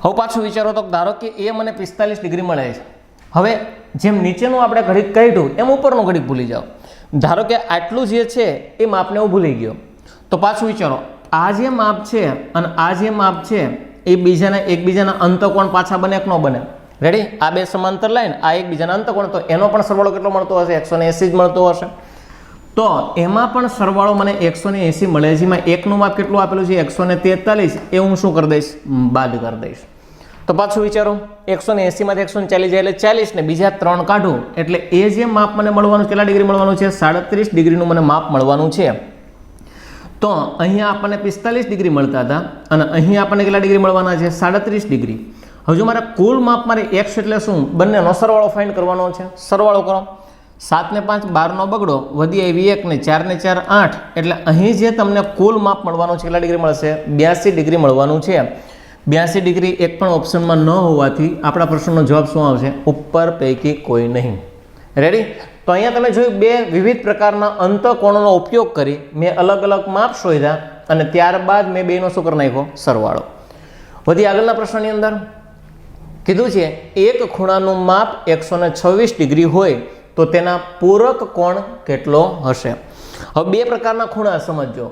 હવે પાછું વિચારો તો ધારો કે એ મને 45 ડિગ્રી મળે છે. હવે જેમ નીચેનું આપણે ઘડીક કાઢ્યું એમ ઉપરનું ઘડીક ભૂલી જાઓ. ધારો કે આટલું જે છે એ માપને હું ભૂલી ગયો તો પાછું વિચારો આ જે માપ છે અને આ જે માપ છે એ એકબીજાના અંતકોણ પાછા બને કે ન બને? રેડી? આ બે સમાંતર લાઈન આ એકબીજાના અંતકોણ તો એનો પણ સરવાળો કેટલો મળતો હશે? 180 જ મળતો હશે. તો એમાં પણ સરવાળો મને 180 મળે છે. એમાં એકનું માપ કેટલું આપેલું છે? 143. એ હું શું કરી દઈશ? બાદ કરી દઈશ. તો પાછું વિચારો 180માંથી 140 જાય એટલે 40 ને બીજા 3 કાઢું એટલે એ જે માપ મને મળવાનું કેટલા ડિગ્રી મળવાનું છે? 37 ડિગ્રીનું મને માપ મળવાનું છે. તો અહીંયા આપણને 45 ડિગ્રી મળતા હતા અને અહીંયા આપણને કેટલા ડિગ્રી મળવાના છે? 37 ડિગ્રી. હવે જો મારે કુલ માપ મારે x એટલે શું? બંનેનો સરવાળો ફાઇન્ડ કરવાનો છે. સરવાળો કરો 7 ને 5 12નો બગડો, વધી આવી 1 ને 4 ને 4 8, એટલે અહીં જે તમને કુલ માપ મળવાનું છે કેટલા ડિગ્રી મળશે? 82 ડિગ્રી મળવાનું છે. 82 ડિગ્રી એક પણ ઓપ્શનમાં ન હોવાથી આપણા પ્રશ્નનો જવાબ શું આવશે? ઉપર પૈકી કોઈ નહીં. રેડી? તો અહીંયા તમે જોયું બે વિવિધ પ્રકારના અંતઃકોણોનો ઉપયોગ કરી મેં અલગ અલગ માપ શોધ્યા અને ત્યારબાદ મેં બેનો શું કરી નાખ્યો? સરવાળો. વધી આગળના પ્રશ્નની અંદર કીધું છે એક ખૂણાનું માપ 126 ડિગ્રી હોય તો તેના પૂરક કોણ કેટલો હશે? હવે બે પ્રકારના ખૂણા સમજો.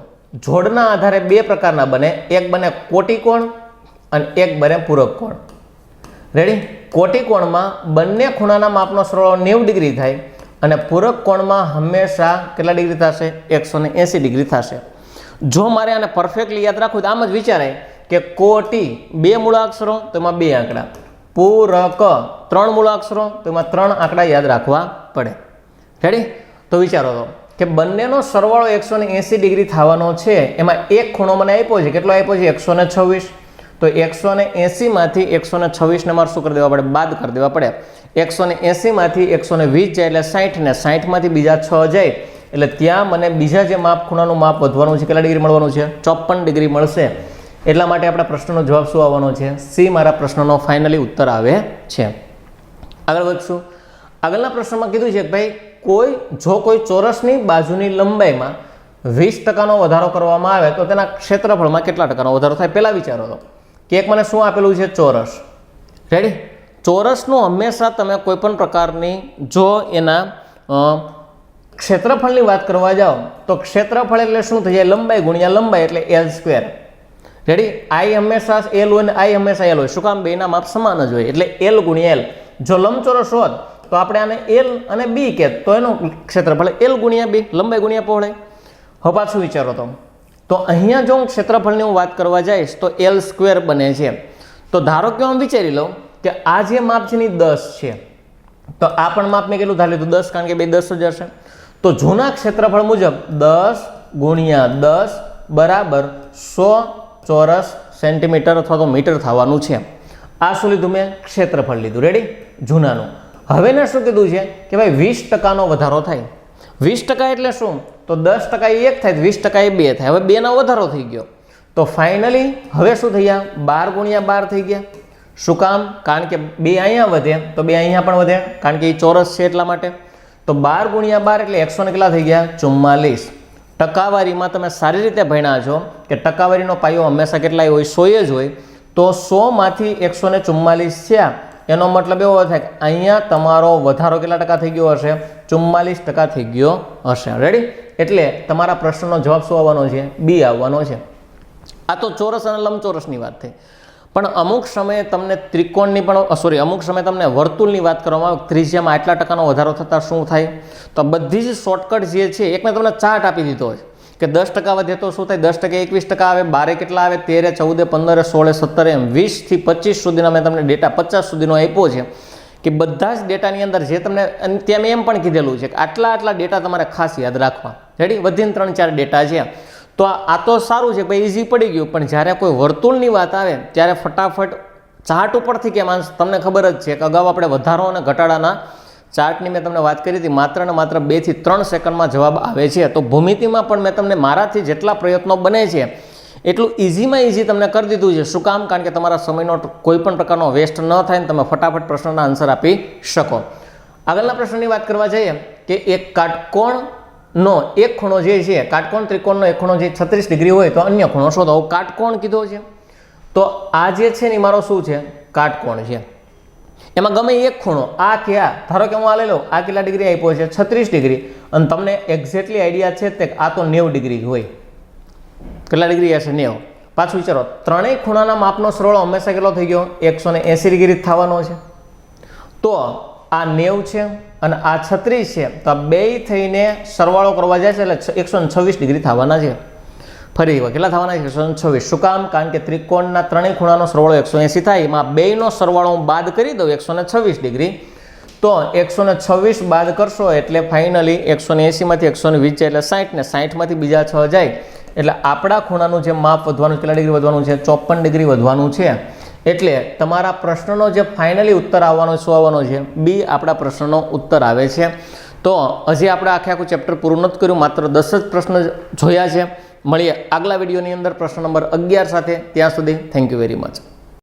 જોડના આધારે બે પ્રકારના બને, એક બને કોટી કોણ અને એક બને પૂરક કોણ. રેડી? કોટી કોણમાં બંને ખૂણાના માપનો સરવાળો 90 ડિગ્રી થાય અને પૂરક કોણમાં હંમેશા કેટલા ડિગ્રી થશે? 180 ડિગ્રી થશે. જો મારે આને પરફેક્ટલી યાદ રાખવું તો આમ જ વિચારાય કે કોટી બે મૂળાક્ષરો તો એમાં બે આંકડા, પૂરક ત્રણ મૂળાક્ષરો તો એમાં ત્રણ આંકડા યાદ રાખવા પડે. રેડી? તો વિચારો તો કે બંનેનો સરવાળો 180 ડિગ્રી થવાનો છે. એમાં એક ખૂણો મને આપ્યો છે, કેટલો આપ્યો છે? 126. તો 180 માંથી 126 ને મારે શું કરી દેવા પડે? બાદ કરી દેવા પડે. 180 માંથી 120 જાય એટલે 60 ને 60 માંથી બીજા 6 જાય એટલે ત્યાં મને બીજા જે માપ ખૂણાનું માપ વધવાનું છે કેટલા ડિગ્રી મળવાનું છે? 54 ડિગ્રી મળશે. એટલા માટે આપણા પ્રશ્નનો જવાબ શું આવવાનો છે? સી મારા પ્રશ્નનો ફાઇનલી ઉત્તર આવે છે. આગળ વધશું. આગળના પ્રશ્નમાં કીધું છે કે ભાઈ કોઈ ચોરસની બાજુની લંબાઈમાં 20% વધારો કરવામાં આવે તો તેના ક્ષેત્રફળમાં કેટલા ટકાનો વધારો થાય? પહેલા વિચારો તો કે એક મને શું આપેલું છે? ચોરસ. રેડી? ચોરસનું હંમેશા તમે કોઈ પણ પ્રકારની જો એના ક્ષેત્રફળની વાત કરવા જાઓ તો ક્ષેત્રફળ એટલે શું થઈ જાય? લંબાઈ ગુણ્યા લંબાઈ એટલે L². રેડી? આઈ હંમેશા L હોય અને આઈ હંમેશા L હોય. શું કામ? બેના માપ સમાન જ હોય એટલે L ગુણ્યા L. જો લંબચોરસ હોત તો આપણે આને L અને B કહેત તો એનું ક્ષેત્રફળ L ગુણ્યા B, લંબાઈ ગુણ્યા પહોળાઈ. હવે પાછું વિચારો તો અહીંયા જો હું ક્ષેત્રફળની હું વાત કરવા જઈશ તો L² બને છે. તો ધારો કે હું વિચારી લઉં કે આ જે માપ છે ને 10 છે, તો આ પણ માપ મેં કેટલું ધારી લીધું? 10, કારણ કે બે 10 જ હશે. તો જૂના ક્ષેત્રફળ મુજબ 10 ગુણ્યા 10 બરાબર 100 ચોરસ સેન્ટીમીટર અથવા તો મીટર થવાનું છે. આ શું લીધું મેં? ક્ષેત્રફળ લીધું. રેડી? જૂનાનું. હવેને શું કીધું છે કે ભાઈ 20% વધારો થાય. 20% એટલે શું? તો 10% એ 1 થાય, 20% એ 2 થાય. હવે 2નો વધારો થઈ ગયો તો ફાઇનલી હવે શું થઈ ગયા? 12 ગુણ્યા 12 થઈ ગયા. શું કામ? કારણ કે 2 અહીંયા વધે તો 2 અહીંયા પણ વધે, કારણ કે એ ચોરસ છે એટલા માટે. તો 12 ગુણ્યા 12 એટલે 100 ને કેટલા થઈ ગયા? 44. ટકાવારીમાં તમે સારી રીતે ભણ્યા છો કે ટકાવારીનો પાયો હંમેશા કેટલા હોય? 100 જ હોય. તો 100 માંથી 144 થયા એનો મતલબ એવો થાય કે અહીંયા તમારો વધારો કેટલા ટકા થઈ ગયો હશે? 44% થઈ ગયો હશે. રેડી? એટલે તમારા પ્રશ્નનો જવાબ શું આવવાનો છે? બી આવવાનો છે. આ તો ચોરસ અને લંબચોરસની વાત થઈ. પણ અમુક સમયે તમને ત્રિકોણની પણ અમુક સમયે તમને વર્તુળની વાત કરવામાં આવે, ત્રિજ્યામાં આટલા ટકાનો વધારો થતાં શું થાય? તો બધી જ શોર્ટકટ જે છે એક મેં તમને ચાર્ટ આપી દીધો હોય કે 10% વધે તો શું થાય? 10% 21% આવે, 12 કેટલા આવે? 13, 14, 15, 16, 17 એમ 20 થી 25 સુધીના મેં તમને ડેટા 50 સુધીનો આપ્યો છે કે બધા જ ડેટાની અંદર જે તમને ત્યાં મેં એમ પણ કીધેલું છે કે આટલા ડેટા તમારે ખાસ યાદ રાખવા. રેડી? વધીને 3-4 ડેટા છે. તો આ તો સારું છે ભાઈ, ઇઝી પડી ગયું. પણ જ્યારે કોઈ વર્તુળની વાત આવે ત્યારે ફટાફટ ચાર્ટ ઉપરથી કેમ તમને ખબર જ છે કે અગાઉ આપણે વધારો અને ઘટાડાના ચાર્ટની મેં તમને વાત કરી હતી. માત્ર ને માત્ર 2 થી 3 સેકન્ડમાં જવાબ આવે છે. તો ભૂમિતિમાં પણ મેં તમને મારાથી જેટલા પ્રયત્નો બને છે એટલું ઇઝીમાં ઇઝી તમને કરી દીધું છે. શું કામ? કારણ કે તમારા સમયનો કોઈ પણ પ્રકારનો વેસ્ટ ન થાય ને તમે ફટાફટ પ્રશ્નના આન્સર આપી શકો. આગળના પ્રશ્નની વાત કરવા જઈએ કે એક કાટકોણનો એક ખૂણો જે છે, કાટકોણ ત્રિકોણનો એક ખૂણો જે 36 ડિગ્રી હોય તો અન્ય ખૂણો શોધો. કાટકોણ કીધો છે તો આ જે છે ને મારો શું છે? કાટકોણ છે. એમાં ગમે એક ખૂણો આ કે આ, ધારો કે હું આ લઈ લઉં, આ કેટલા ડિગ્રી આપ્યો છે? 36 ડિગ્રી. અને તમને એક્ઝેક્ટલી આઈડિયા છે તે આ તો 90 ડિગ્રી હોય. કેટલા ડિગ્રી હશે? 90. પાછું વિચારો, ત્રણેય ખૂણાના માપનો સરવાળો હંમેશા કેટલો થઈ ગયો? 180 ડિગ્રી થવાનો છે. તો આ 90 છે અને આ 36 છે, તો આ બે થઈને સરવાળો કરવા જાય છે એટલે 126 ડિગ્રી થવાના છે. ફરી કેટલા થવાના છે? 126. શું કામ? કારણ કે ત્રિકોણના ત્રણેય ખૂણાનો સરવાળો 180 થાય. એમાં બેનો સરવાળો હું બાદ કરી દઉં 126 ડિગ્રી. તો 126 બાદ કરશો એટલે ફાઇનલી 180 માંથી 120 જાય એટલે 60 ને 60 માંથી બીજા 6 જાય એટલે આપણા ખૂણાનું જે માપ વધવાનું કેટલા ડિગ્રી વધવાનું છે? 54 ડિગ્રી વધવાનું છે. એટલે તમારા પ્રશ્નનો જે ફાઇનલી ઉત્તર આવવાનો શું આવવાનો છે? બી આપણા પ્રશ્નનો ઉત્તર આવે છે. તો હજી આપણે આખું ચેપ્ટર પૂરું નથી કર્યું, માત્ર 10 જ પ્રશ્ન જોયા છે. મળીએ આગલા વિડીયોની અંદર પ્રશ્ન નંબર 11 સાથે. ત્યાં સુધી થેન્ક યુ વેરી મચ.